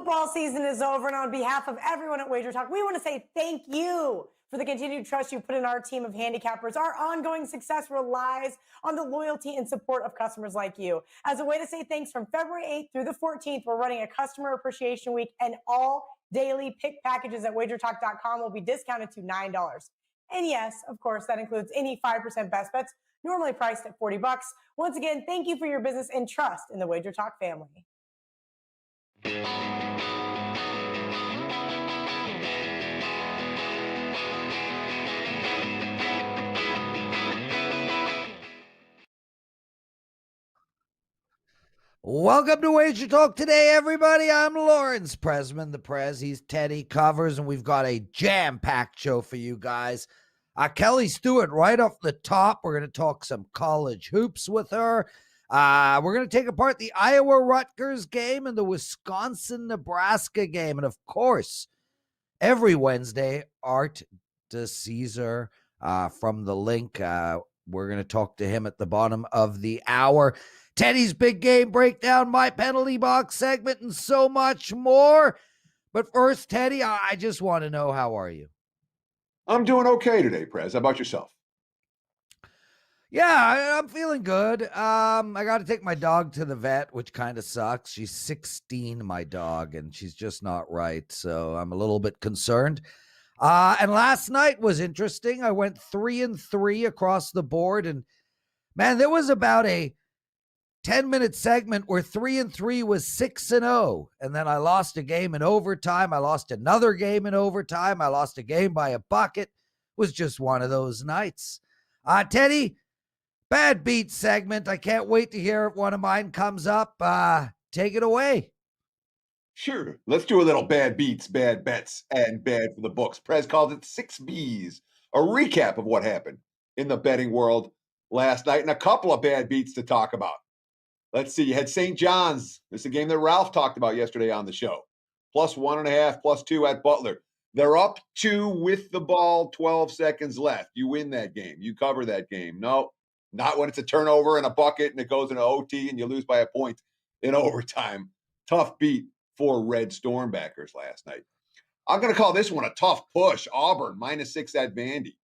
Football season is over, and on behalf of everyone at WagerTalk, we want to say thank you for the continued trust you put in our team of handicappers. Our ongoing success relies on the loyalty and support of customers like you. As a way to say thanks, from February 8th through the 14th, we're running a Customer Appreciation Week, and all daily pick packages at WagerTalk.com will be discounted to $9. And yes, of course, that includes any 5% best bets, normally priced at $40. Once again, thank you for your business and trust in the WagerTalk family. Welcome to WagerTalk Today, everybody. I'm Lawrence Presman, the Prez. He's Teddy Covers, and we've got a jam-packed show for you guys. Kelly Stewart, right off the top, we're going to talk some college hoops with her. We're going to take apart the Iowa-Rutgers game and the Wisconsin-Nebraska game. And, of course, every Wednesday, Arthur DiCesare from the LINQ. We're going to talk to him at the bottom of the hour. Teddy's big game breakdown, my penalty box segment, and so much more. But first, Teddy, I just want to know, how are you? I'm doing okay today, Prez. How about yourself? Yeah, I'm feeling good. I got to take my dog to the vet, which kind of sucks. She's 16, my dog, and she's just not right. So I'm a little bit concerned. And last night was interesting. I went 3-3 across the board. And, man, there was about a 10-minute segment where 3-3 was 6-0. And then I lost a game in overtime. I lost another game in overtime. I lost a game by a bucket. It was just one of those nights. Teddy, bad beat segment. I can't wait to hear if one of mine comes up. Take it away. Sure. Let's do a little bad beats, bad bets, and bad for the books. Prez called it 6 Bs, a recap of what happened in the betting world last night, and a couple of bad beats to talk about. Let's see. You had St. John's. This is a game that Ralph talked about yesterday on the show. +1.5, +2 at Butler. They're up 2 with the ball, 12 seconds left. You win that game. You cover that game. No, not when it's a turnover and a bucket and it goes into OT and you lose by a point in overtime. Tough beat for Red Stormbackers last night. I'm going to call this one a tough push. Auburn, -6 at Vandy.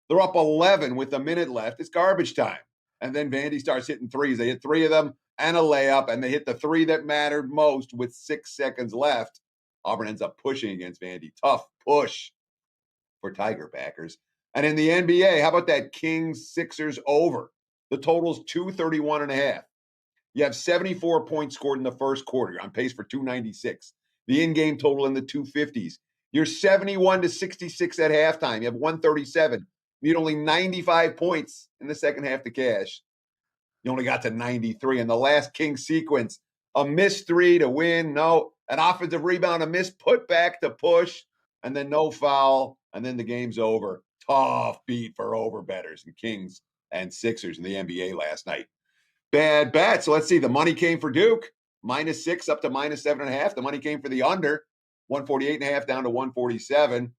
They're up 11 with a minute left. It's garbage time. And then Vandy starts hitting threes. They hit 3 of them and a layup, and they hit the 3 that mattered most with 6 seconds left. Auburn ends up pushing against Vandy. Tough push for Tiger backers. And in the NBA, how about that Kings-Sixers over? The total's 231.5. You have 74 points scored in the first quarter. You're on pace for 296. The in-game total in the 250s. You're 71-66 at halftime. You have 137. You need only 95 points in the second half to cash. You only got to 93 in the last King sequence. A missed 3 to win. No, an offensive rebound, a missed putback to push, and then no foul, and then the game's over. Tough beat for overbettors and Kings and Sixers in the NBA last night. Bad bet. So let's see. The money came for Duke, -6 up to -7.5. The money came for the under, 148.5 down to 147.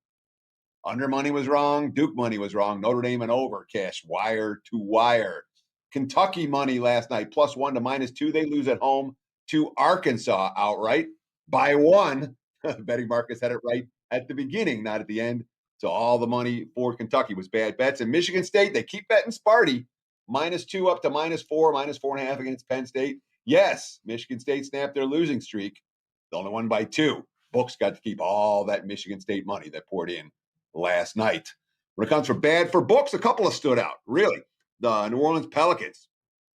Under money was wrong. Duke money was wrong. Notre Dame and over. Cash wire to wire. Kentucky money last night, +1 to -2. They lose at home to Arkansas outright by 1. Betting markets had it right at the beginning, not at the end. So all the money for Kentucky was bad bets. And Michigan State, they keep betting Sparty, -2 up to -4, -4.5 against Penn State. Yes, Michigan State snapped their losing streak. The only one by 2. Books got to keep all that Michigan State money that poured in last night. When it comes for bad for books, a couple have stood out, really. The New Orleans Pelicans,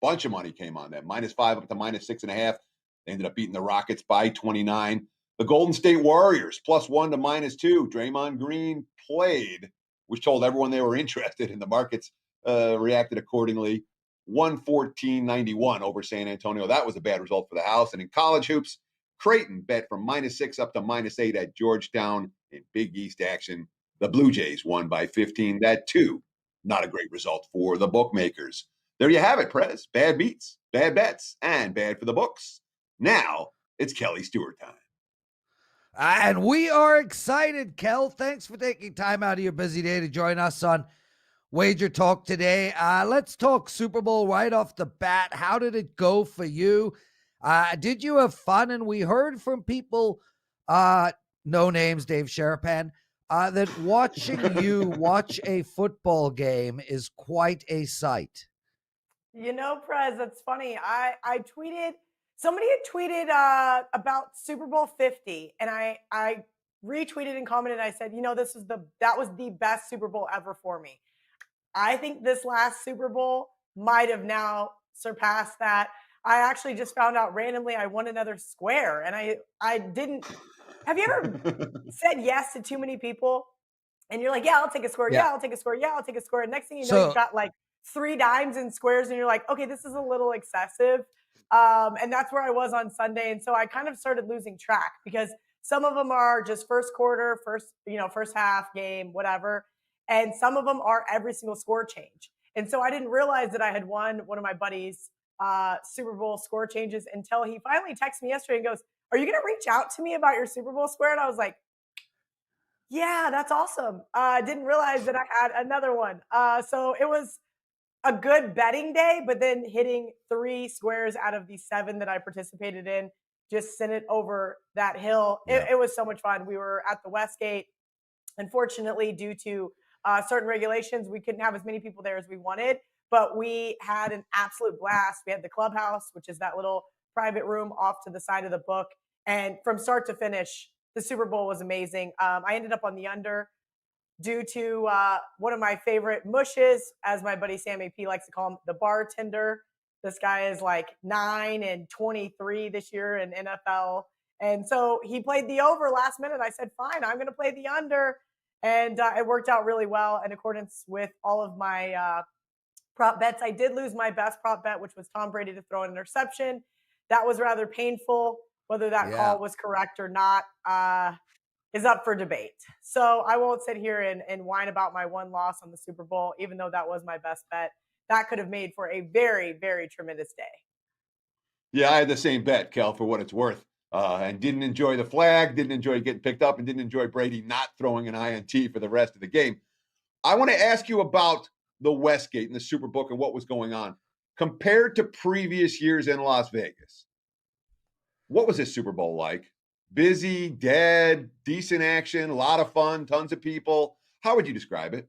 bunch of money came on them, -5 up to -6.5. They ended up beating the Rockets by 29. The Golden State Warriors, +1 to -2. Draymond Green played, which told everyone they were interested, and the markets reacted accordingly. 114.91 over San Antonio. That was a bad result for the house. And in college hoops, Creighton bet from -6 up to -8 at Georgetown in Big East action. The Blue Jays won by 15. That, too, not a great result for the bookmakers. There you have it, Prez. Bad beats, bad bets, and bad for the books. Now it's Kelly Stewart time. And we are excited, Kel. Thanks for taking time out of your busy day to join us on WagerTalk Today. Let's talk Super Bowl right off the bat. How did it go for you? Did you have fun? And we heard from people No names, Dave Sherapan. That watching you watch a football game is quite a sight. Prez, that's funny. I tweeted, somebody had tweeted about Super Bowl 50, and I retweeted and commented. I said, that was the best Super Bowl ever for me. I think this last Super Bowl might have now surpassed that. I actually just found out randomly I won another square, and I didn't. Have you ever said yes to too many people? And you're like, yeah, I'll take a square. Yeah, I'll take a square. Yeah, I'll take a square. And next thing you know, you've got like 3 dimes in squares, and you're like, okay, this is a little excessive. And that's where I was on Sunday. And so I kind of started losing track because some of them are just first quarter, first half game, whatever. And some of them are every single score change. And so I didn't realize that I had won one of my buddies' Super Bowl score changes until he finally texted me yesterday and goes, are you going to reach out to me about your Super Bowl square? And I was like, yeah, that's awesome. Didn't realize that I had another one. So it was a good betting day, but then hitting 3 squares out of the 7 that I participated in just sent it over that hill. It was so much fun. We were at the Westgate. Unfortunately, due to certain regulations, we couldn't have as many people there as we wanted, but we had an absolute blast. We had the clubhouse, which is that little private room off to the side of the book. And from start to finish, the Super Bowl was amazing. I ended up on the under due to one of my favorite mushes, as my buddy Sammy P likes to call him, the bartender. This guy is like 9-23 this year in NFL. And so he played the over last minute. I said, fine, I'm going to play the under. And it worked out really well in accordance with all of my prop bets. I did lose my best prop bet, which was Tom Brady to throw an interception. That was rather painful. Whether that call was correct or not is up for debate. So I won't sit here and whine about my one loss on the Super Bowl, even though that was my best bet. That could have made for a very, very tremendous day. Yeah, I had the same bet, Kel, for what it's worth. And didn't enjoy the flag, didn't enjoy getting picked up, and didn't enjoy Brady not throwing an INT for the rest of the game. I want to ask you about the Westgate and the Superbook and what was going on. Compared to previous years in Las Vegas, what was this Super Bowl like? Busy, dead, decent action, a lot of fun, tons of people. How would you describe it?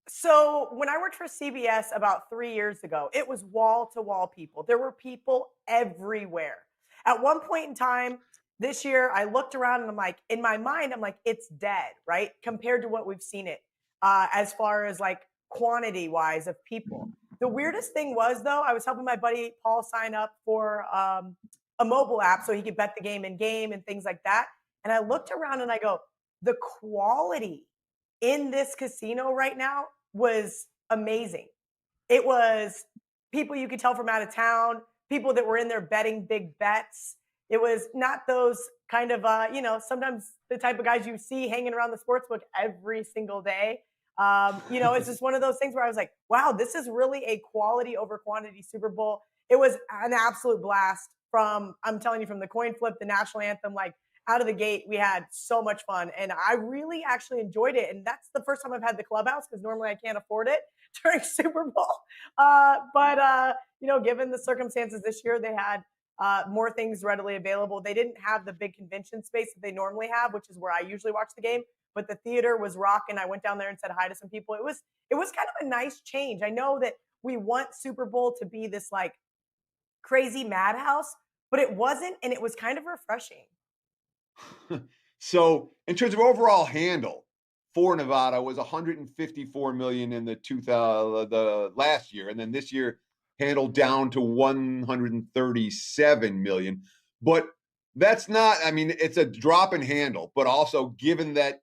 So when I worked for CBS about 3 years ago, it was wall-to-wall people. There were people everywhere. At one point in time this year, I looked around and I'm like, in my mind, I'm like, it's dead, right? Compared to what we've seen it as far as like quantity-wise of people. The weirdest thing was, though, I was helping my buddy Paul sign up for a mobile app so he could bet the game in game and things like that. And I looked around and I go, the quality in this casino right now was amazing. It was people you could tell from out of town, people that were in there betting big bets. It was not those kind of, sometimes the type of guys you see hanging around the sportsbook every single day. It's just one of those things where I was like, wow, this is really a quality over quantity Super Bowl. It was an absolute blast I'm telling you, from the coin flip, the national anthem, like out of the gate, we had so much fun. And I really actually enjoyed it. And that's the first time I've had the clubhouse because normally I can't afford it during Super Bowl. But given the circumstances this year, they had more things readily available. They didn't have the big convention space that they normally have, which is where I usually watch the game. But the theater was rocking. I went down there and said hi to some people. It was kind of a nice change. I know that we want Super Bowl to be this like crazy madhouse, but it wasn't, and it was kind of refreshing. So in terms of overall handle for Nevada was 154 million in the last year, and then this year handled down to 137 million. But that's not, it's a drop in handle, but also given that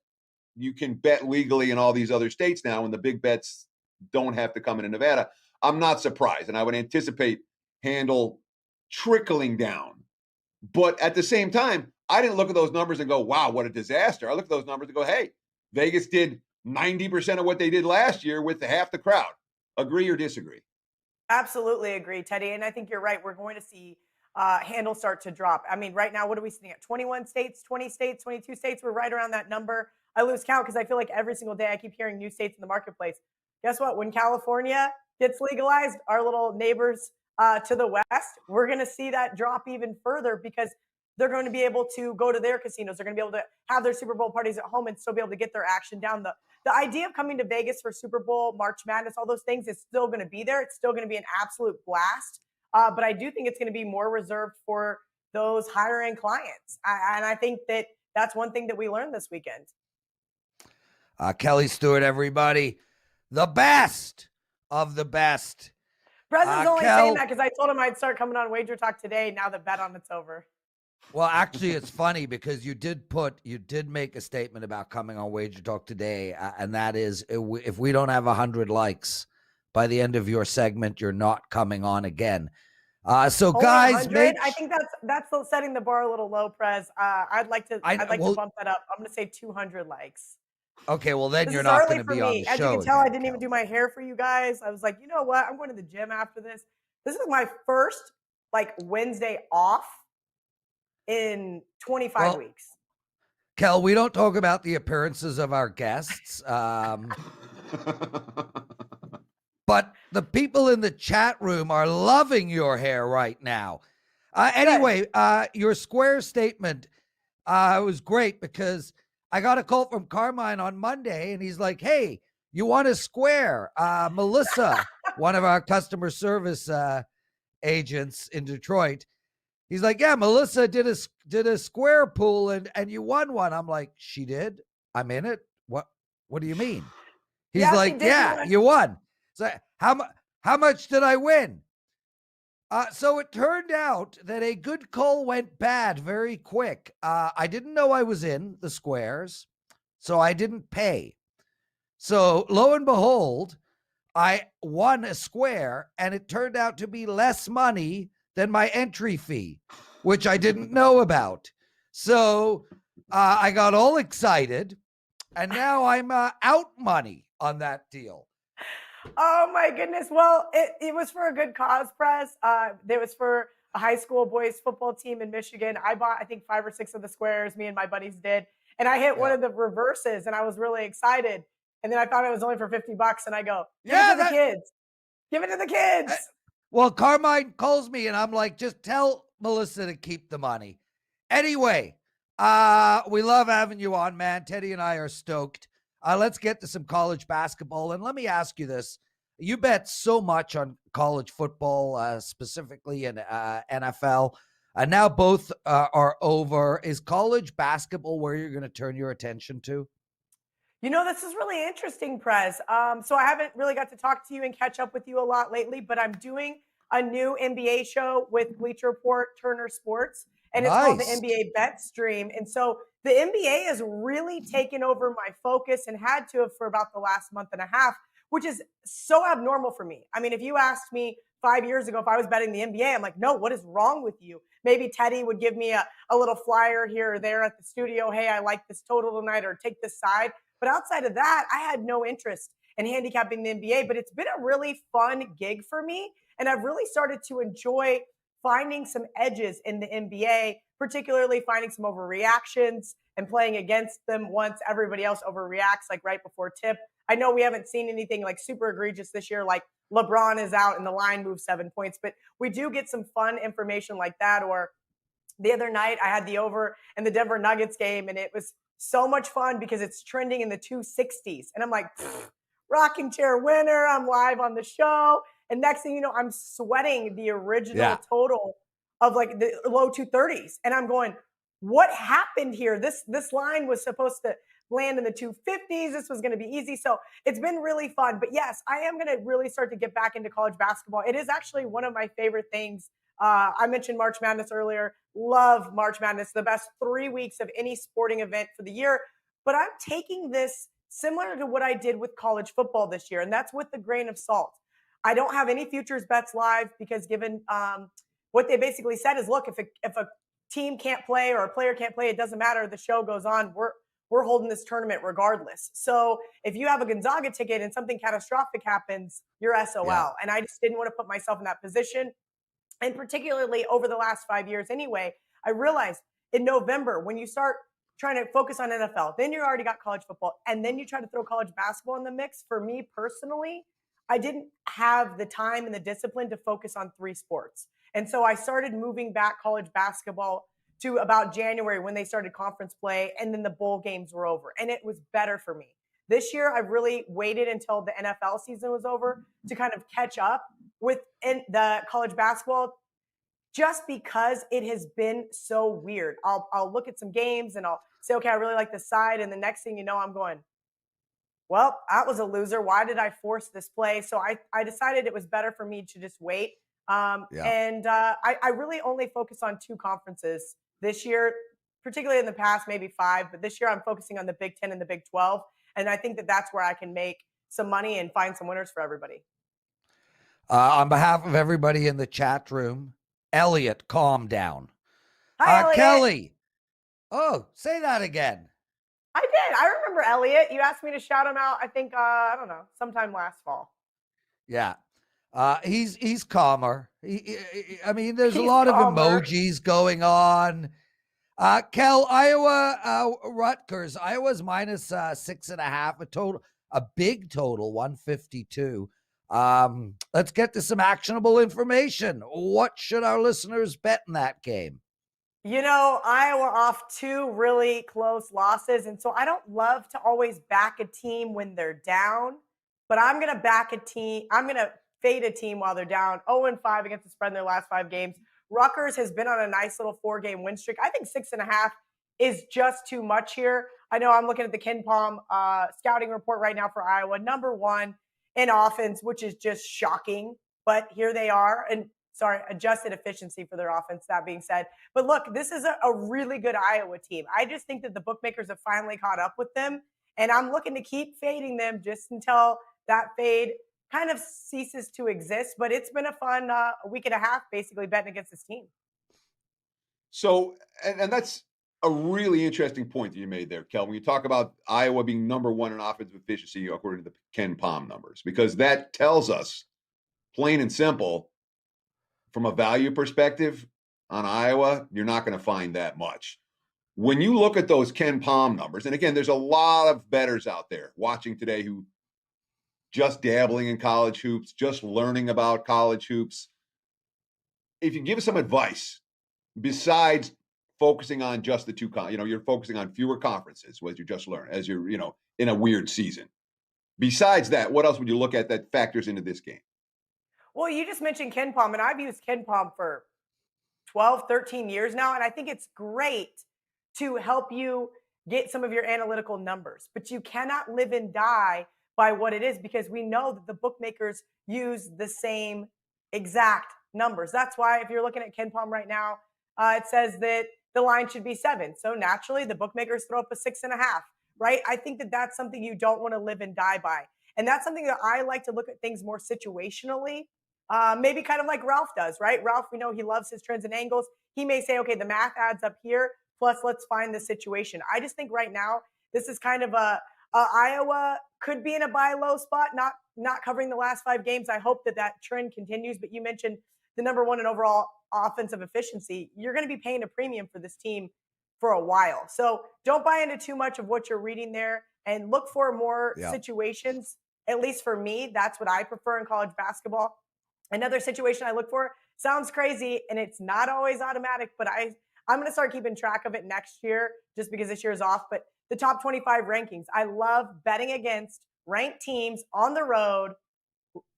you can bet legally in all these other states now and the big bets don't have to come into Nevada, I'm not surprised. And I would anticipate handle trickling down. But at the same time, I didn't look at those numbers and go, wow, what a disaster. I look at those numbers and go, hey, Vegas did 90% of what they did last year with half the crowd. Agree or disagree? Absolutely agree, Teddy. And I think you're right. We're going to see handle start to drop. Right now, what are we sitting at? 21 states, 20 states, 22 states? We're right around that number. I lose count because I feel like every single day I keep hearing new states in the marketplace. Guess what? When California gets legalized, our little neighbors to the west, we're going to see that drop even further because they're going to be able to go to their casinos. They're going to be able to have their Super Bowl parties at home and still be able to get their action down. The idea of coming to Vegas for Super Bowl, March Madness, all those things is still going to be there. It's still going to be an absolute blast. But I do think it's going to be more reserved for those higher end clients. And I think that that's one thing that we learned this weekend. Kelly Stewart, everybody, the best of the best. Prez is only saying that because I told him I'd start coming on Wager Talk today. Now that bet on it's over. Well, actually, it's funny because you did make a statement about coming on Wager Talk today, and that is if we don't have 100 likes by the end of your segment, you're not coming on again. So only guys, I think that's setting the bar a little low, Prez. I'd like to bump that up. I'm going to say 200 likes. Okay, well then this you're is not early going to for be me. on the As show. you can tell, again, I didn't even do my hair for you guys. I was like, you know what? I'm going to the gym after this. This is my first Wednesday off in 25 weeks. Kel, we don't talk about the appearances of our guests. But the people in the chat room are loving your hair right now. Anyway, your square statement was great because I got a call from Carmine on Monday, and he's like, hey, you want a square? Melissa, one of our customer service agents in Detroit, he's like, yeah, Melissa did a square pool and you won one. I'm like, she did? I'm in it? What do you mean? He's like, yeah, you won. So how much did I win? So it turned out that a good call went bad very quick. I didn't know I was in the squares, so I didn't pay. So lo and behold, I won a square, and it turned out to be less money than my entry fee, which I didn't know about. So I got all excited, and now I'm out money on that deal. Oh my goodness. Well, it was for a good cause, Prez. It was for a high school boys football team in Michigan. I bought, I think, 5 or 6 of the squares, me and my buddies did. And I hit one of the reverses, and I was really excited. And then I thought it was only for $50, and I go, give it to the kids. Give it to the kids. Well, Carmine calls me, and I'm like, just tell Melissa to keep the money. Anyway, we love having you on, man. Teddy and I are stoked. Let's get to some college basketball. And let me ask you this. You bet so much on college football, specifically in NFL. And now both are over. Is college basketball where you're going to turn your attention to? You know, this is really interesting, Prez. So I haven't really got to talk to you and catch up with you a lot lately, but I'm doing a new NBA show with Bleacher Report, Turner Sports, and it's called the NBA Bet Stream. And so the NBA has really taken over my focus and had to have for about the last month and a half, which is so abnormal for me. I mean, if you asked me 5 years ago if I was betting the NBA, I'm like, no, what is wrong with you? Maybe Teddy would give me a little flyer here or there at the studio. Hey, I like this total tonight, or take this side. But outside of that, I had no interest in handicapping the NBA. But it's been a really fun gig for me. And I've really started to enjoy finding some edges in the NBA, particularly finding some overreactions and playing against them once everybody else overreacts, like right before tip. I know we haven't seen anything like super egregious this year, like LeBron is out and the line moves 7 points, but we do get some fun information like that. Or the other night I had the over in the Denver Nuggets game, and it was so much fun because it's trending in the 260s. And I'm like, rocking chair winner. I'm live on the show. And next thing you know, I'm sweating the original total of like the low 230s. And I'm going, what happened here? This line was supposed to land in the 250s. This was going to be easy. So it's been really fun. But yes, I am going to really start to get back into college basketball. It is actually one of my favorite things. I mentioned March Madness earlier. Love March Madness, the best 3 weeks of any sporting event for the year. But I'm taking this similar to what I did with college football this year, and that's with a grain of salt. I don't have any futures bets live because given what they basically said is, look, if a team can't play or a player can't play, it doesn't matter. The show goes on. We're holding this tournament regardless. So if you have a Gonzaga ticket and something catastrophic happens, you're SOL. Yeah. And I just didn't want to put myself in that position. And particularly over the last 5 years anyway, I realized in November, when you start trying to focus on NFL, then you already got college football, and then you try to throw college basketball in the mix. For me personally, I didn't have the time and the discipline to focus on 3 sports. And so I started moving back college basketball to about January when they started conference play and then the bowl games were over. And it was better for me. This year, I've really waited until the NFL season was over to kind of catch up with the college basketball, just because it has been so weird. I'll look at some games and I'll say, okay, I really like this side. And the next thing you know, I'm going, well, that was a loser. Why did I force this play? So I decided it was better for me to just wait. And I really only focus on 2 conferences this year, particularly in the past, maybe 5. But this year I'm focusing on the Big 10 and the Big 12. And I think that that's where I can make some money and find some winners for everybody. On behalf of everybody in the chat room, Elliot, calm down. Hi, Elliot. Kelly. Oh, say that again. I did. I remember Elliot. You asked me to shout him out, I think, I don't know, sometime last fall. Yeah. He's calmer. I mean, there's a He's lot calmer. of emojis going on. Kel, Iowa, Rutgers. Iowa's minus 6.5, a big total, 152. Let's get to some actionable information. What should our listeners bet in that game? You know, Iowa off 2 really close losses. And so I don't love to always back a team when they're down, but I'm going to back a team. I'm going to fade a team while they're down 0-5 against the spread in their last 5 games. Rutgers has been on a nice little 4-game win streak. I think 6.5 is just too much here. I know I'm looking at the Ken Palm scouting report right now for Iowa, number 1 in offense, which is just shocking. But here they are. And adjusted efficiency for their offense, that being said. But look, this is a really good Iowa team. I just think that the bookmakers have finally caught up with them. And I'm looking to keep fading them just until that fade kind of ceases to exist. But it's been a fun week and a half, basically, betting against this team. So, and that's a really interesting point that you made there, Kel, when you talk about Iowa being number 1 in offensive efficiency, according to the Ken Palm numbers, because that tells us, plain and simple, from a value perspective on Iowa, you're not going to find that much. When you look at those Ken Palm numbers, and again, there's a lot of bettors out there watching today who just dabbling in college hoops, just learning about college hoops. If you give us some advice, besides focusing on just the 2, you're focusing on fewer conferences, as you just learned, as you're, in a weird season. Besides that, what else would you look at that factors into this game? Well, you just mentioned Ken Palm, and I've used Ken Palm for 12, 13 years now, and I think it's great to help you get some of your analytical numbers. But you cannot live and die by what it is, because we know that the bookmakers use the same exact numbers. That's why if you're looking at Ken Palm right now, it says that the line should be 7. So naturally, the bookmakers throw up a 6.5, right? I think that that's something you don't want to live and die by. And that's something that I like to look at things more situationally. Maybe kind of like Ralph does, right? Ralph, we know he loves his trends and angles. He may say, okay, the math adds up here, plus let's find the situation. I just think right now, this is kind of Iowa could be in a buy low spot, not covering the last 5 games. I hope that trend continues. But you mentioned the number 1 in overall offensive efficiency. You're going to be paying a premium for this team for a while. So don't buy into too much of what you're reading there, and look for more situations. At least for me, that's what I prefer in college basketball. Another situation I look for, sounds crazy, and it's not always automatic, but I'm going to start keeping track of it next year just because this year is off. But the top 25 rankings, I love betting against ranked teams on the road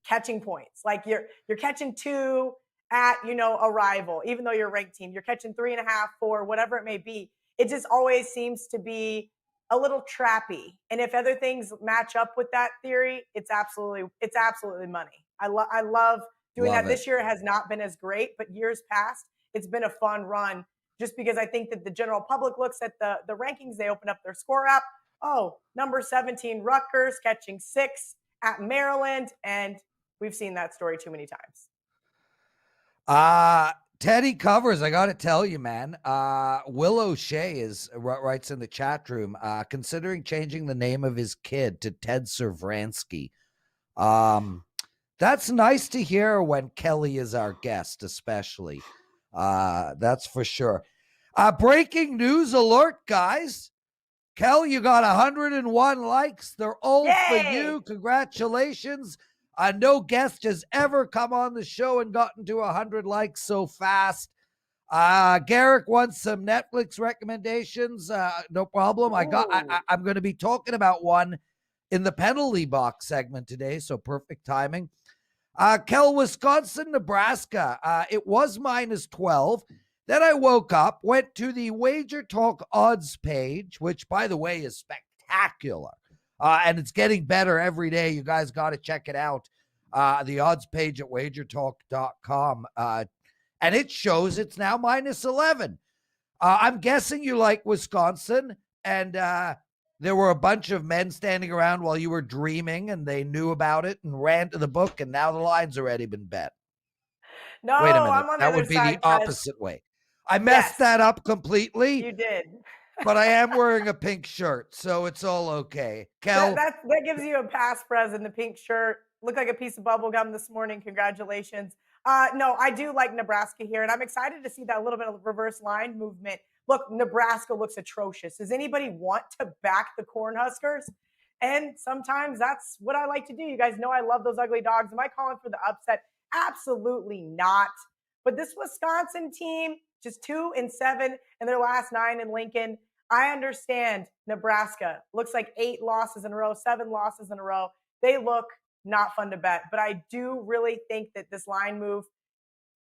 catching points. Like you're catching 2 at, a rival, even though you're a ranked team. You're catching 3.5, 4, whatever it may be. It just always seems to be a little trappy. And if other things match up with that theory, it's absolutely money. I love doing that. This year has not been as great, but years past, it's been a fun run, just because I think that the general public looks at the rankings. They open up their score app. Oh, number 17, Rutgers catching 6 at Maryland. And we've seen that story too many times. Teddy covers, I got to tell you, man. Will O'Shea writes in the chat room, considering changing the name of his kid to Ted Servransky. That's nice to hear when Kelly is our guest, especially. That's for sure. Breaking news alert, guys. Kel, you got 101 likes. They're all for you. Congratulations. No guest has ever come on the show and gotten to 100 likes so fast. Garrick wants some Netflix recommendations. No problem. I'm going to be talking about one in the penalty box segment today, so perfect timing. Kel, Wisconsin, Nebraska. It was -12. Then I woke up, went to the WagerTalk odds page, which, by the way, is spectacular. And it's getting better every day. You guys got to check it out. The odds page at WagerTalk.com. And it shows it's now -11. I'm guessing you like Wisconsin, and there were a bunch of men standing around while you were dreaming, and they knew about it and ran to the book, and now the line's already been bet. No, Wait a minute. I'm on the That other would be side, the opposite way. I Yes. messed that up completely. You did. But I am wearing a pink shirt, so it's all okay. Kel, That gives you a pass, Prez, in the pink shirt. Looked like a piece of bubble gum this morning. Congratulations. No, I do like Nebraska here, and I'm excited to see that little bit of reverse line movement. Look, Nebraska looks atrocious. Does anybody want to back the Cornhuskers? And sometimes that's what I like to do. You guys know I love those ugly dogs. Am I calling for the upset? Absolutely not. But this Wisconsin team, just 2-7 in their last 9 in Lincoln. I understand Nebraska looks like 8 losses in a row, 7 losses in a row. They look not fun to bet, but I do really think that this line move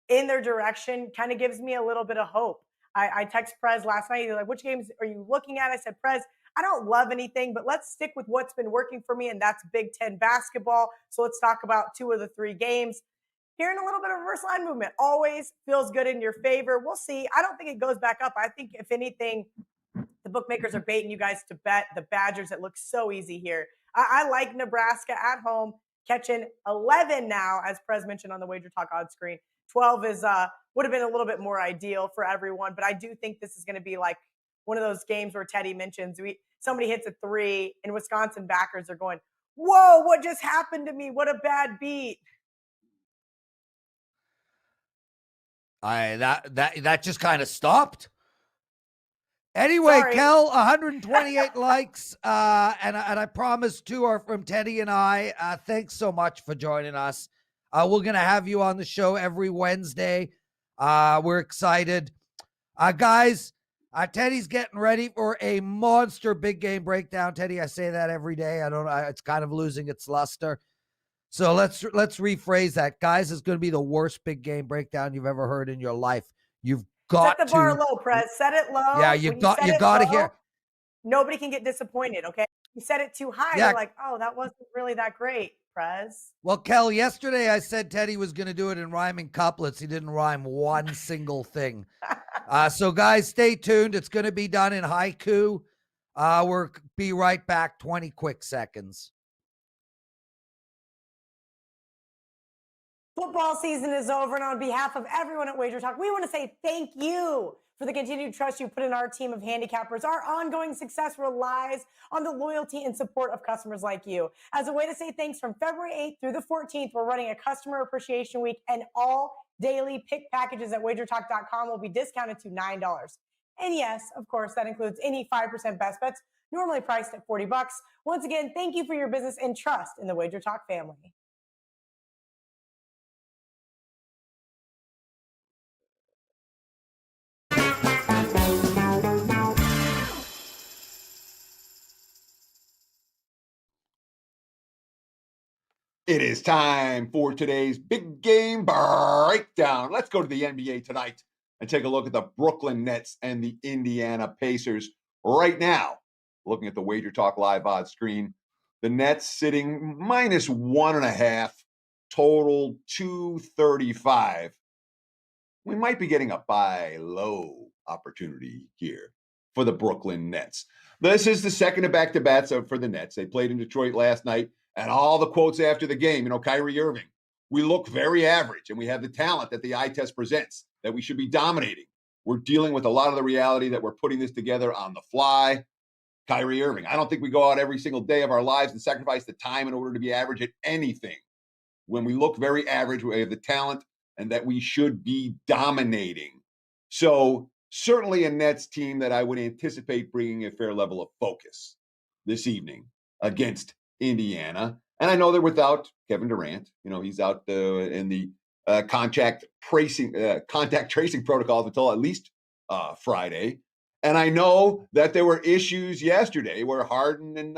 in their direction kind of gives me a little bit of hope. I text Prez last night. He's like, which games are you looking at? I said, Prez, I don't love anything, but let's stick with what's been working for me, and that's Big Ten basketball. So let's talk about 2 of the 3 games. Hearing a little bit of reverse line movement always feels good in your favor. We'll see. I don't think it goes back up. I think, if anything, the bookmakers are baiting you guys to bet the Badgers. It looks so easy here. I like Nebraska at home, catching 11 now, as Prez mentioned on the WagerTalk odds screen. 12 is would have been a little bit more ideal for everyone, but I do think this is going to be like one of those games where Teddy mentions somebody hits a 3 and Wisconsin backers are going, whoa, what just happened to me? What a bad beat. That just kind of stopped. Anyway, Sorry. Kel, 128 likes, and I promise 2 are from Teddy and I. Thanks so much for joining us. We're going to have you on the show every Wednesday. We're excited. Guys, Teddy's getting ready for a monster big game breakdown. Teddy, I say that every day. It's kind of losing its luster. So let's rephrase that. Guys, it's going to be the worst big game breakdown you've ever heard in your life. You've got Set the bar low, Prez. Set it low. Yeah, you got to hear. Nobody can get disappointed, okay? You set it too high, you're like, oh, that wasn't really that great, Prez. Well, Kel, yesterday I said Teddy was going to do it in rhyming couplets. He didn't rhyme one single thing. So, guys, stay tuned. It's going to be done in haiku. We'll be right back. 20 quick seconds. Football season is over, and on behalf of everyone at WagerTalk, we want to say thank you for the continued trust you put in our team of handicappers. Our ongoing success relies on the loyalty and support of customers like you. As a way to say thanks, from February 8th through the 14th, we're running a customer appreciation week, and all daily pick packages at WagerTalk.com will be discounted to $9. And yes, of course, that includes any 5% best bets, normally priced at $40. Once again, thank you for your business and trust in the WagerTalk family. It is time for today's big game breakdown. Let's go to the NBA tonight and take a look at the Brooklyn Nets and the Indiana Pacers. Right now, looking at the WagerTalk live odds screen, the Nets sitting -1.5, total 235. We might be getting a buy low opportunity here for the Brooklyn Nets. This is the second of back-to-backs for the Nets. They played in Detroit last night. And all the quotes after the game, Kyrie Irving, we look very average and we have the talent that the eye test presents, that we should be dominating. We're dealing with a lot of the reality that we're putting this together on the fly. Kyrie Irving, I don't think we go out every single day of our lives and sacrifice the time in order to be average at anything. When we look very average, we have the talent and that we should be dominating. So certainly a Nets team that I would anticipate bringing a fair level of focus this evening against Indiana. And I know they're without Kevin Durant. He's out in the contact tracing protocols until at least Friday. And I know that there were issues yesterday where Harden and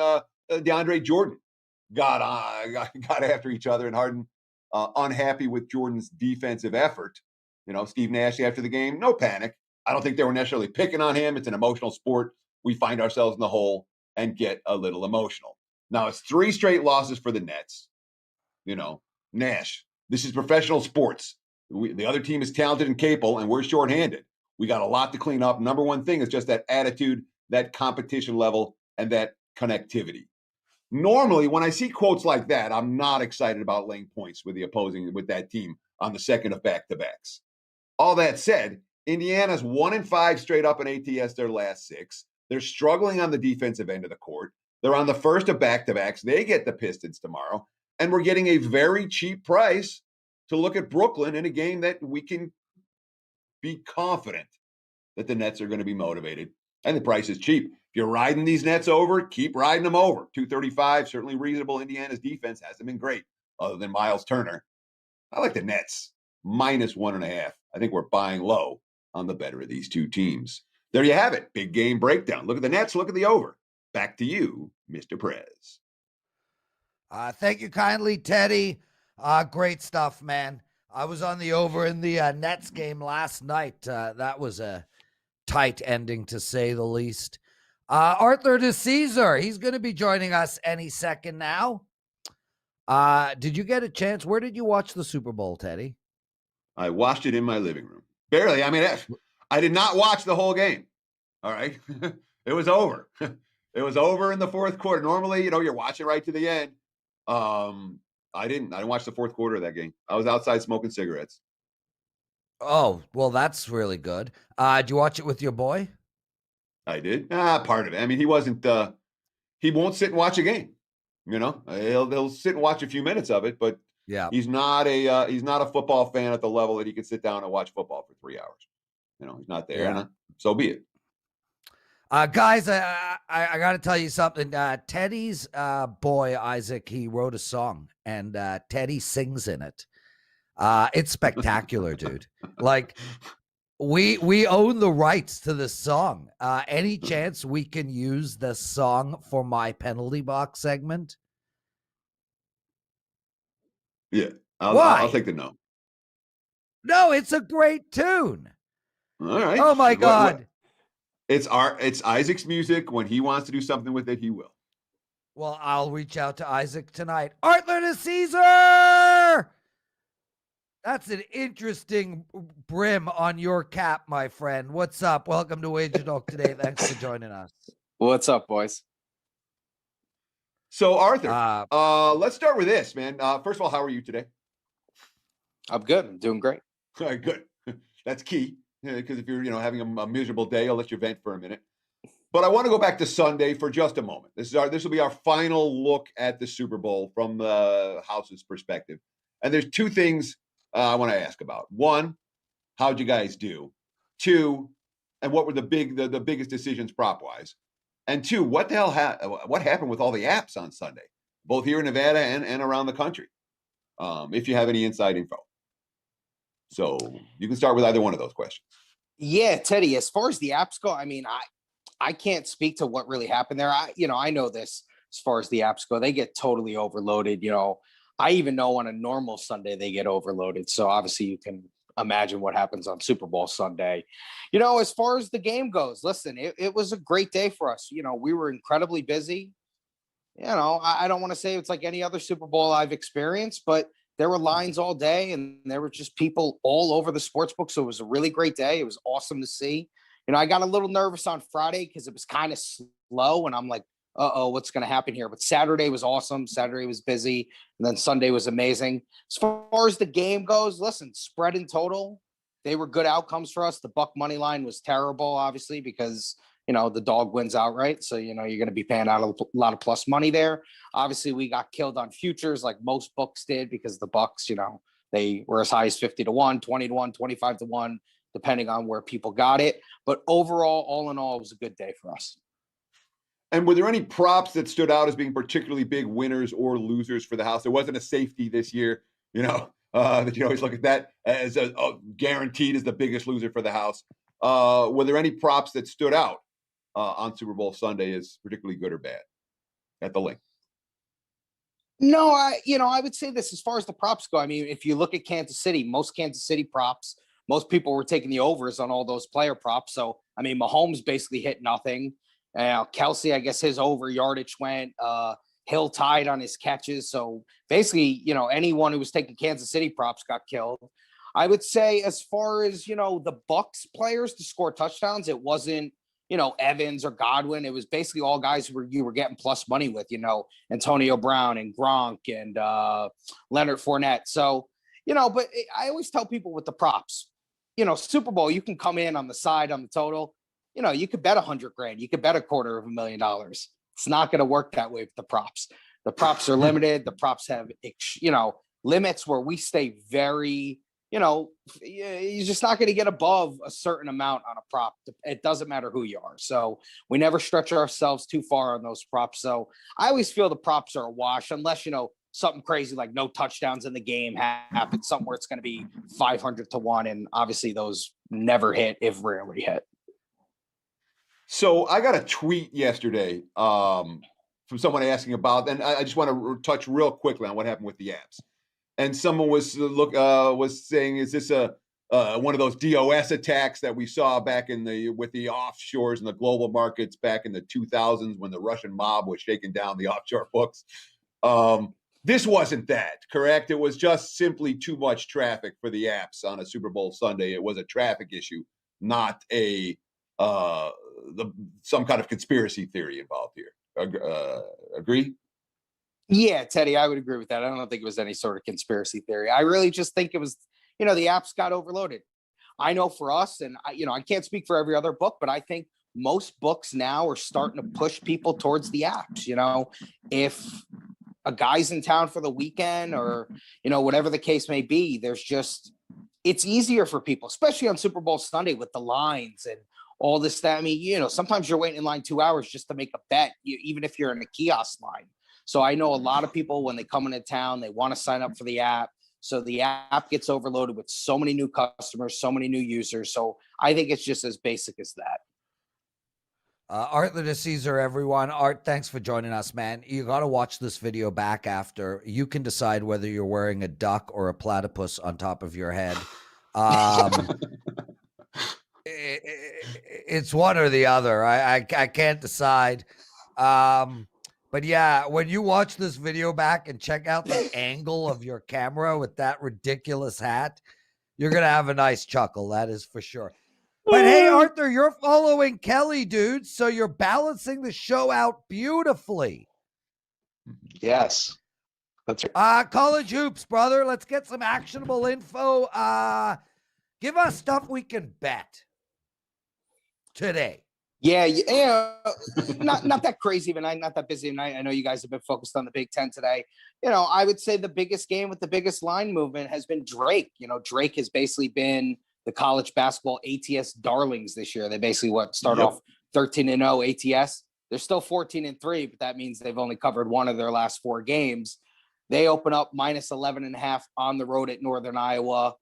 DeAndre Jordan got after each other, and Harden unhappy with Jordan's defensive effort. Steve Nash after the game, no panic. I don't think they were necessarily picking on him. It's an emotional sport. We find ourselves in the hole and get a little emotional. Now it's 3 straight losses for the Nets. Nash, this is professional sports. The other team is talented and capable, and we're shorthanded. We got a lot to clean up. Number one thing is just that attitude, that competition level, and that connectivity. Normally, when I see quotes like that, I'm not excited about laying points with that team on the second of back-to-backs. All that said, Indiana's 1-5 straight up in ATS their last 6. They're struggling on the defensive end of the court. They're on the first of back-to-backs. They get the Pistons tomorrow. And we're getting a very cheap price to look at Brooklyn in a game that we can be confident that the Nets are going to be motivated. And the price is cheap. If you're riding these Nets over, keep riding them over. 235, certainly reasonable. Indiana's defense hasn't been great, other than Miles Turner. I like the Nets, -1.5. I think we're buying low on the better of these two teams. There you have it. Big game breakdown. Look at the Nets, look at the over. Back to you, Mr. Prez. Thank you kindly, Teddy. Great stuff, man. I was on the over in the Nets game last night. That was a tight ending, to say the least. Arthur DiCesare, he's going to be joining us any second now. Did you get a chance? Where did you watch the Super Bowl, Teddy? I watched it in my living room. Barely. I mean, I did not watch the whole game. All right. It was over. It was over in the fourth quarter. Normally, you're watching right to the end. I didn't watch the fourth quarter of that game. I was outside smoking cigarettes. Oh, well, that's really good. Did you watch it with your boy? I did. Part of it. I mean, he wasn't, he won't sit and watch a game. He'll sit and watch a few minutes of it, but yeah, he's not a football fan at the level that he can sit down and watch football for 3 hours. He's not there. Yeah. And so be it. Guys, I got to tell you something. Teddy's boy, Isaac, he wrote a song, and Teddy sings in it. It's spectacular, dude. Like, we own the rights to this song. Any chance we can use the song for my penalty box segment? Yeah, I'll take the no. No, it's a great tune. All right. Oh my God. It's Isaac's music. When he wants to do something with it, he will. Well, I'll reach out to Isaac tonight. Arthur DiCesare! That's an interesting brim on your cap, my friend. What's up? Welcome to WagerTalk Today. Thanks for joining us. What's up, boys? So, Arthur, let's start with this, man. First of all, how are you today? I'm good. I'm doing great. All right, good. That's key. Because if you're, having a miserable day, I'll let you vent for a minute. But I want to go back to Sunday for just a moment. This will be our final look at the Super Bowl from the house's perspective. And there's 2 things I want to ask about. 1, how'd you guys do? 2, and what were the biggest decisions prop wise? And 2, what the hell what happened with all the apps on Sunday, both here in Nevada and around the country? If you have any inside info. So you can start with either one of those questions. Yeah, Teddy, as far as the apps go, I mean, I can't speak to what really happened there. I know this as far as the apps go, they get totally overloaded. I even know on a normal Sunday, they get overloaded. So obviously you can imagine what happens on Super Bowl Sunday. As far as the game goes, listen, it was a great day for us. We were incredibly busy. I don't want to say it's like any other Super Bowl I've experienced, but there were lines all day and there were just people all over the sports book. So it was a really great day. It was awesome to see. I got a little nervous on Friday because it was kind of slow and I'm like, what's going to happen here? But Saturday was awesome. Saturday was busy. And then Sunday was amazing. As far as the game goes, listen, spread in total, they were good outcomes for us. The Buck money line was terrible, obviously, because the dog wins outright. So, you're going to be paying out a lot of plus money there. Obviously, we got killed on futures like most books did because the Bucks, they were as high as 50-1, 20-1, 25-1, depending on where people got it. But overall, all in all, it was a good day for us. And were there any props that stood out as being particularly big winners or losers for the house? There wasn't a safety this year. that you always look at that as a guaranteed as the biggest loser for the house. Were there any props that stood out on Super Bowl Sunday as particularly good or bad at the LINQ? No, I would say this as far as the props go. I mean, if you look at Kansas City, most Kansas City props, most people were taking the overs on all those player props. So, I mean, Mahomes basically hit nothing. Kelsey, I guess his over yardage went. Hill tied on his catches. So basically, anyone who was taking Kansas City props got killed. I would say as far as, the Bucks players to score touchdowns, it wasn't, Evans or Godwin. It was basically all guys who you were getting plus money with, Antonio Brown and Gronk and Leonard Fournette. So, but I always tell people with the props, Super Bowl, you can come in on the side on the total. You could bet $100,000. You could bet $250,000. It's not going to work that way with the props. The props are limited. The props have, limits where we stay very, you're just not going to get above a certain amount on a prop. It doesn't matter who you are. So we never stretch ourselves too far on those props. So I always feel the props are a wash unless, something crazy like no touchdowns in the game happens, something where it's going to be 500-1. And obviously those never hit, if rarely hit. So I got a tweet yesterday from someone asking about, and I just want to touch real quickly on what happened with the apps. And someone was saying, is this one of those DOS attacks that we saw back with the offshores and the global markets back in the 2000s when the Russian mob was shaking down the offshore books? This wasn't that, correct? It was just simply too much traffic for the apps on a Super Bowl Sunday. It was a traffic issue, not some kind of conspiracy theory involved here. Agree? Yeah, Teddy, I would agree with that. I don't think it was any sort of conspiracy theory. I really just think it was, the apps got overloaded. I know for us, and I can't speak for every other book, but I think most books now are starting to push people towards the apps. If a guy's in town for the weekend or, whatever the case may be, it's easier for people, especially on Super Bowl Sunday with the lines and all this, that. I mean, sometimes you're waiting in line 2 hours just to make a bet, even if you're in a kiosk line. So I know a lot of people, when they come into town, they want to sign up for the app. So the app gets overloaded with so many new customers, so many new users. So I think it's just as basic as that. Arthur DiCesare, everyone. Art, thanks for joining us, man. You got to watch this video back after. You can decide whether you're wearing a duck or a platypus on top of your head. It's one or the other. I can't decide. But yeah, when you watch this video back and check out the angle of your camera with that ridiculous hat, you're going to have a nice chuckle. That is for sure. But hey, Arthur, you're following Kelly, dude. So you're balancing the show out beautifully. Yes. That's right. College hoops, brother. Let's get some actionable info. Give us stuff we can bet today. Yeah, not that crazy, but not that busy tonight. I know you guys have been focused on the Big Ten today. I would say the biggest game with the biggest line movement has been Drake. Drake has basically been the college basketball ATS darlings this year. They basically start off 13-0 ATS. They're still 14-3, but that means they've only covered one of their last 4 games. They open up minus 11.5 on the road at Northern Iowa.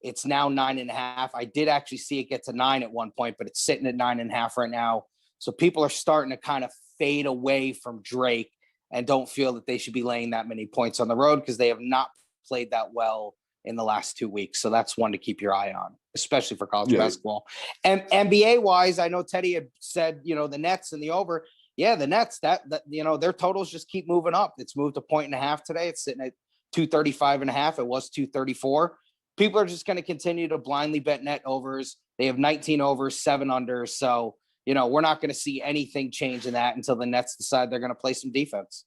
It's now 9.5. I did actually see it get to 9 at one point, but it's sitting at 9.5 right now. So people are starting to kind of fade away from Drake and don't feel that they should be laying that many points on the road because they have not played that well in the last 2 weeks. So that's one to keep your eye on, especially for college basketball. And NBA wise, I know Teddy had said, the Nets and the over. Yeah, the Nets, that their totals just keep moving up. It's moved 1.5 today. It's sitting at 235.5. It was 234. People are just going to continue to blindly bet net overs. They have 19 overs, 7 unders. So, we're not going to see anything change in that until the Nets decide they're going to play some defense.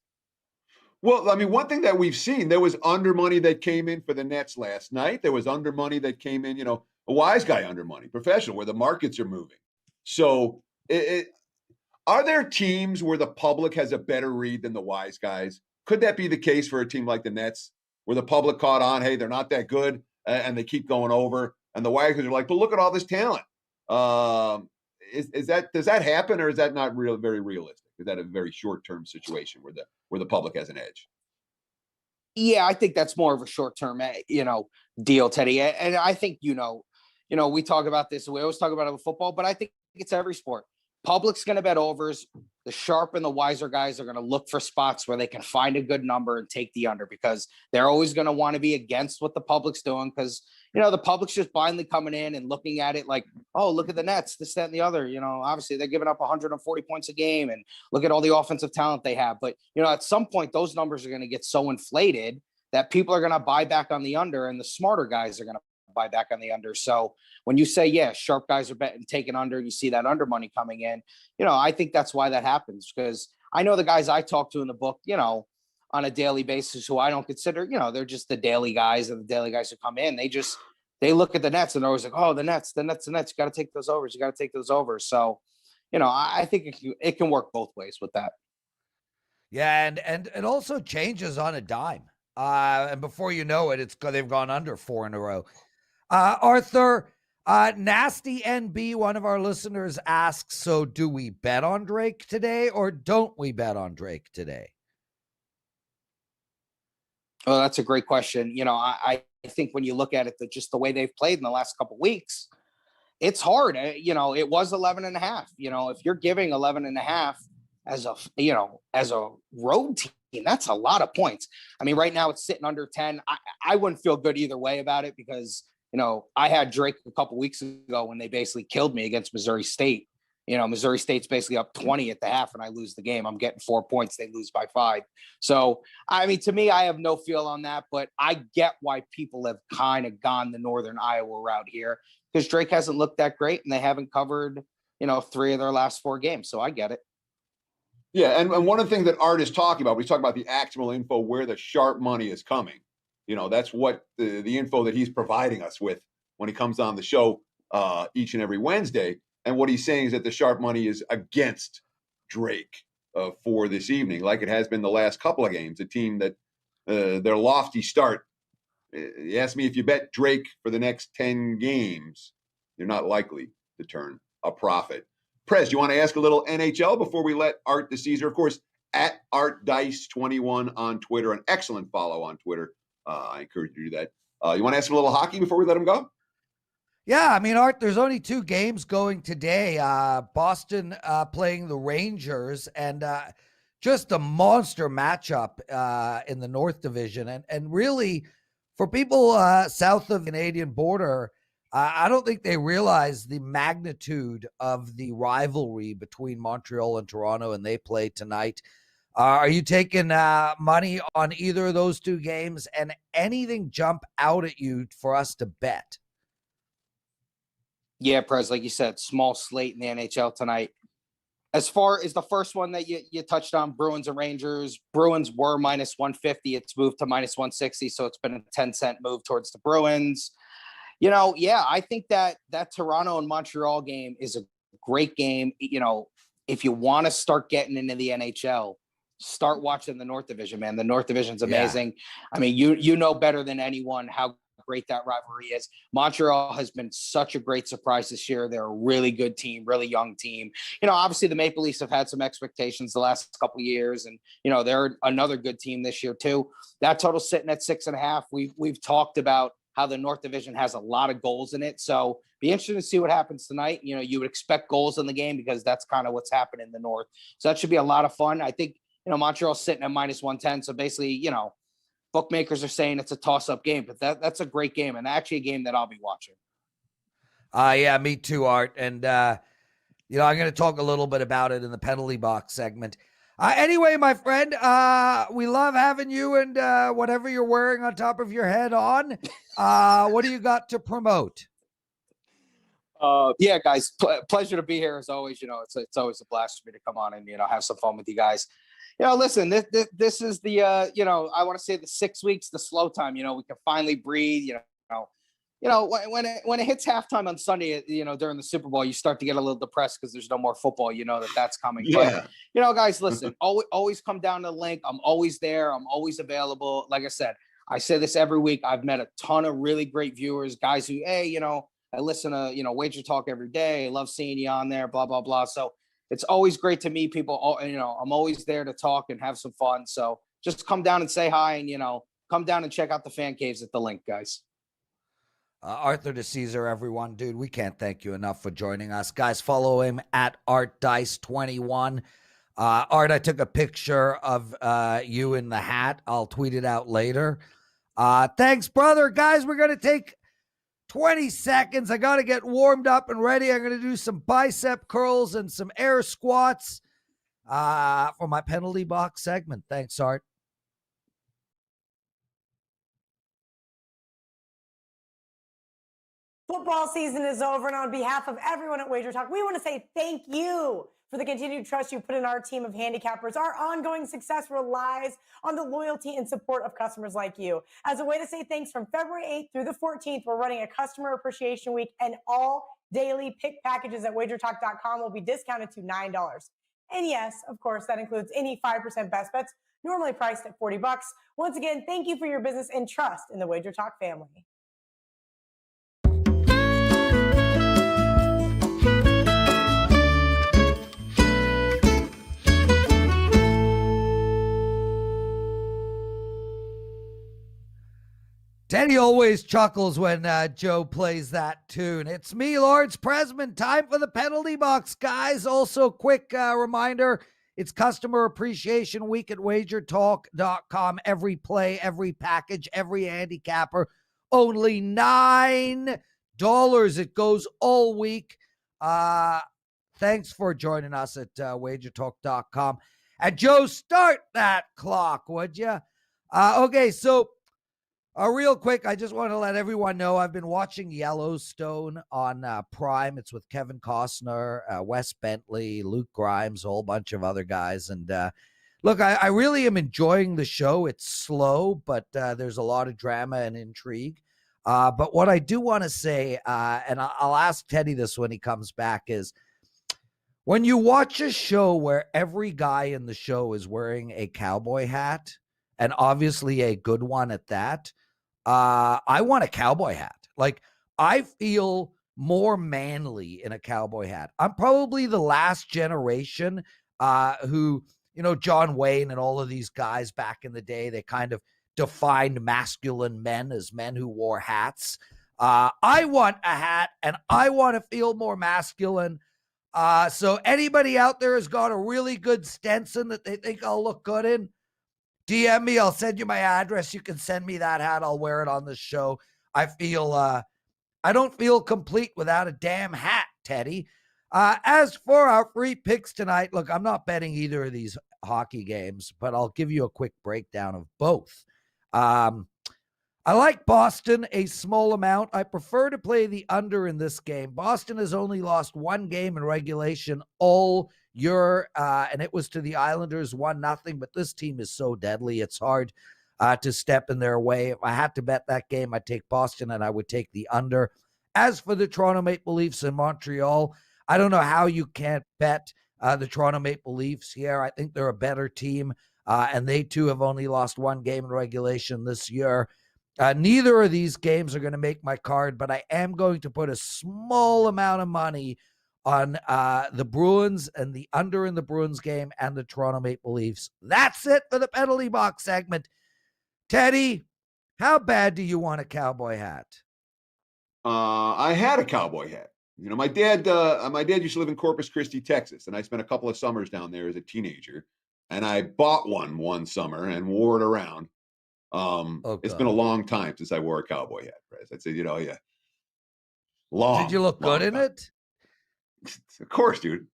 Well, I mean, one thing that we've seen, there was under money that came in for the Nets last night. There was under money that came in, a wise guy under money, professional, where the markets are moving. So are there teams where the public has a better read than the wise guys? Could that be the case for a team like the Nets, where the public caught on, hey, they're not that good, and they keep going over, and the wise guys are like, but look at all this talent. Does that happen, or is that not very realistic? Is that a very short-term situation where the public has an edge? Yeah, I think that's more of a short-term, deal, Teddy. And I think, we talk about this. We always talk about it with football, but I think it's every sport. Public's going to bet overs. The sharp and the wiser guys are going to look for spots where they can find a good number and take the under, because they're always going to want to be against what the public's doing. Because, the public's just blindly coming in and looking at it like, oh, look at the Nets, this, that, and the other. Obviously they're giving up 140 points a game, and look at all the offensive talent they have. But, at some point, those numbers are going to get so inflated that people are going to buy back on the under, and the smarter guys are going to buy back on the under. So when you say, yeah, sharp guys are betting, taking under, and you see that under money coming in, I think that's why that happens. Because I know the guys I talk to in the book, on a daily basis, who I don't consider, they're just the daily guys, and the daily guys who come in, they look at the Nets and they're always like, oh, the Nets, you got to take those overs. You got to take those overs. So, I think it can work both ways with that. Yeah. And it also changes on a dime. And before you know it, they've gone under 4 in a row. Arthur, Nasty NB, one of our listeners, asks, so do we bet on Drake today, or don't we bet on Drake today? Well, that's a great question. I think when you look at it, just the way they've played in the last couple of weeks, it's hard. It was 11.5. If you're giving 11.5 as a road team, that's a lot of points. I mean, right now it's sitting under 10. I wouldn't feel good either way about it, because, I had Drake a couple weeks ago when they basically killed me against Missouri State. Missouri State's basically up 20 at the half and I lose the game. I'm getting 4 points. They lose by 5. So, I mean, to me, I have no feel on that, but I get why people have kind of gone the Northern Iowa route here, because Drake hasn't looked that great and they haven't covered, 3 of their last 4 games. So I get it. Yeah. And one of the things that Art is talking about, we talk about the actual info, where the sharp money is coming. That's what the info that he's providing us with when he comes on the show each and every Wednesday. And what he's saying is that the sharp money is against Drake for this evening, like it has been the last couple of games. A team that their lofty start. You ask me, if you bet Drake for the next 10 games, you're not likely to turn a profit. Prez, do you want to ask a little NHL before we let Art DiCesare, of course, at ArtDice21 on Twitter, an excellent follow on Twitter. I encourage you to do that. You want to ask a little hockey before we let him go? Yeah, I mean, Art, there's only 2 games going today. Boston playing the Rangers, and just a monster matchup in the North Division. And really, for people south of the Canadian border, I don't think they realize the magnitude of the rivalry between Montreal and Toronto, and they play tonight. Are you taking money on either of those 2 games, and anything jump out at you for us to bet? Yeah, Prez, like you said, small slate in the NHL tonight. As far as the first one that you touched on, Bruins and Rangers, Bruins were minus 150. It's moved to minus 160, so it's been a 10-cent move towards the Bruins. I think that Toronto and Montreal game is a great game. If you want to start getting into the NHL, start watching the North Division, man. The North Division's amazing. Yeah. I mean, you know better than anyone how great that rivalry is. Montreal has been such a great surprise this year. They're a really good team, really young team. Obviously the Maple Leafs have had some expectations the last couple of years, and they're another good team this year too. That total's sitting at 6.5. We've talked about how the North Division has a lot of goals in it, so be interesting to see what happens tonight. You would expect goals in the game because that's kind of what's happening in the North. So that should be a lot of fun. I think Montreal's sitting at minus 110. So basically, bookmakers are saying it's a toss-up game, but that's a great game, and actually a game that I'll be watching. Yeah, me too, Art. And, I'm going to talk a little bit about it in the penalty box segment. Anyway, my friend, we love having you and whatever you're wearing on top of your head on. What do you got to promote? Yeah, guys, pleasure to be here as always. It's always a blast for me to come on and, have some fun with you guys. Listen, this is the, I want to say the 6 weeks, the slow time, we can finally breathe, when it hits halftime on Sunday, during the Super Bowl, you start to get a little depressed because there's no more football, that's coming. Yeah. But, guys, listen, always come down to the LINQ. I'm always there. I'm always available. Like I said, I say this every week. I've met a ton of really great viewers, guys who, hey, I listen to, Wager Talk every day. I love seeing you on there, blah, blah, blah. So it's always great to meet people. I'm always there to talk and have some fun. So just come down and say hi and, come down and check out the fan caves at the LINQ, guys. Arthur DiCesare, everyone. Dude, we can't thank you enough for joining us. Guys, follow him at ArtDice21. Art, I took a picture of you in the hat. I'll tweet it out later. Thanks, brother. Guys, we're going to take 20 seconds. I got to get warmed up and ready. I'm going to do some bicep curls and some air squats for my penalty box segment. Thanks, Art. Football season is over, and on behalf of everyone at WagerTalk, we want to say thank you for the continued trust you put in our team of handicappers. Our ongoing success relies on the loyalty and support of customers like you. As a way to say thanks, from February 8th through the 14th, we're running a Customer Appreciation Week, and all daily pick packages at WagerTalk.com will be discounted to $9. And yes, of course, that includes any 5% best bets, normally priced at $40. Once again, thank you for your business and trust in the WagerTalk family. Teddy always chuckles when Joe plays that tune. It's me, Lawrence Presman. Time for the penalty box, guys. Also, quick reminder, it's Customer Appreciation Week at WagerTalk.com. Every play, every package, every handicapper, only $9. It goes all week. Thanks for joining us at WagerTalk.com. And Joe, start that clock, would you? Okay, so real quick, I just want to let everyone know I've been watching Yellowstone on Prime. It's with Kevin Costner, Wes Bentley, Luke Grimes, a whole bunch of other guys. And look, I really am enjoying the show. It's slow, but there's a lot of drama and intrigue. But what I do want to say, and I'll ask Teddy this when he comes back, is when you watch a show where every guy in the show is wearing a cowboy hat, and obviously a good one at that, I want a cowboy hat. Like, I feel more manly in a cowboy hat. I'm probably the last generation who, John Wayne and all of these guys back in the day, they kind of defined masculine men as men who wore hats. I want a hat, and I want to feel more masculine. So anybody out there has got a really good Stetson that they think I'll look good in, DM me. I'll send you my address. You can send me that hat. I'll wear it on the show. I don't feel complete without a damn hat, Teddy. As for our free picks tonight, look, I'm not betting either of these hockey games, but I'll give you a quick breakdown of both. I like Boston a small amount. I prefer to play the under in this game. Boston has only lost one game in regulation all year, and it was to the Islanders 1-0, but this team is so deadly, it's hard to step in their way. If I had to bet that game, I'd take Boston, and I would take the under. As for the Toronto Maple Leafs in Montreal, I don't know how you can't bet the Toronto Maple Leafs here. I think they're a better team, and they too have only lost one game in regulation this year. Neither of these games are going to make my card, but I am going to put a small amount of money on the Bruins and the under in the Bruins game and the Toronto Maple Leafs. That's it for the penalty box segment. Teddy, how bad do you want a cowboy hat? I had a cowboy hat. My dad used to live in Corpus Christi, Texas, and I spent a couple of summers down there as a teenager. And I bought one summer and wore it around. It's been a long time since I wore a cowboy hat, Prez. I'd say, yeah. Long. Did you look good in it? Of course, dude.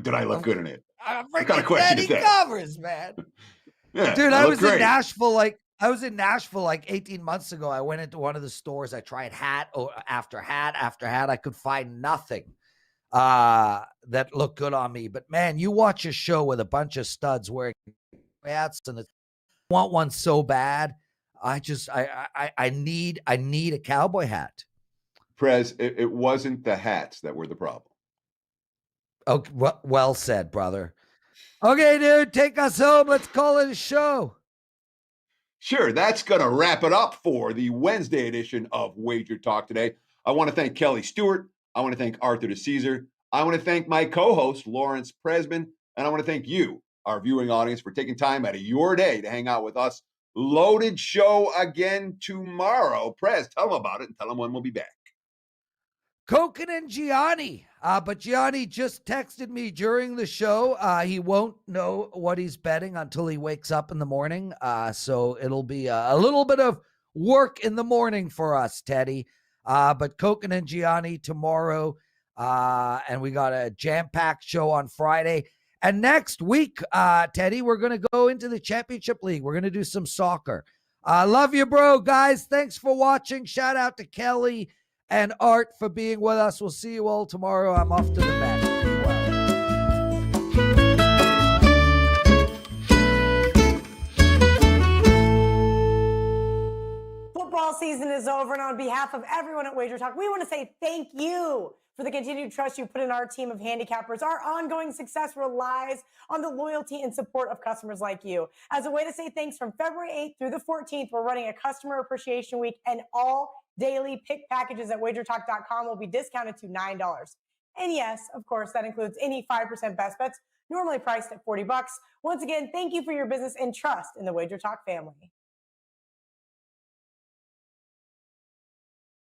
Did I look good in it? What kind of question is that? Covers, man. Yeah, dude, I was in Nashville like 18 months ago. I went into one of the stores. I tried hat after hat after hat. I could find nothing that looked good on me. But man, you watch a show with a bunch of studs wearing hats, and I want one so bad. I need a cowboy hat. Prez, it wasn't the hats that were the problem. Okay, well said, brother. Okay, dude, take us home. Let's call it a show. Sure, that's going to wrap it up for the Wednesday edition of Wager Talk Today. I want to thank Kelly Stewart. I want to thank Arthur DiCesare. I want to thank my co-host, Lawrence Presman. And I want to thank you, our viewing audience, for taking time out of your day to hang out with us, loaded show again tomorrow. Prez, tell them about it and tell them when we'll be back. Koken and Gianni. But Gianni just texted me during the show. He won't know what he's betting until he wakes up in the morning. So it'll be a little bit of work in the morning for us, Teddy. But Koken and Gianni tomorrow. And we got a jam-packed show on Friday. And next week, Teddy, we're going to go into the Championship League. We're going to do some soccer. Love you, bro. Guys, thanks for watching. Shout out to Kelly and Art for being with us. We'll see you all tomorrow. I'm off to the bed. Be well. Football season is over, and on behalf of everyone at WagerTalk, we want to say thank you for the continued trust you put in our team of handicappers. Our ongoing success relies on the loyalty and support of customers like you. As a way to say thanks, from February 8th through the 14th, we're running a Customer Appreciation Week, and all daily pick packages at WagerTalk.com will be discounted to $9. And yes, of course, that includes any 5% best bets, normally priced at $40. Once again, thank you for your business and trust in the WagerTalk family.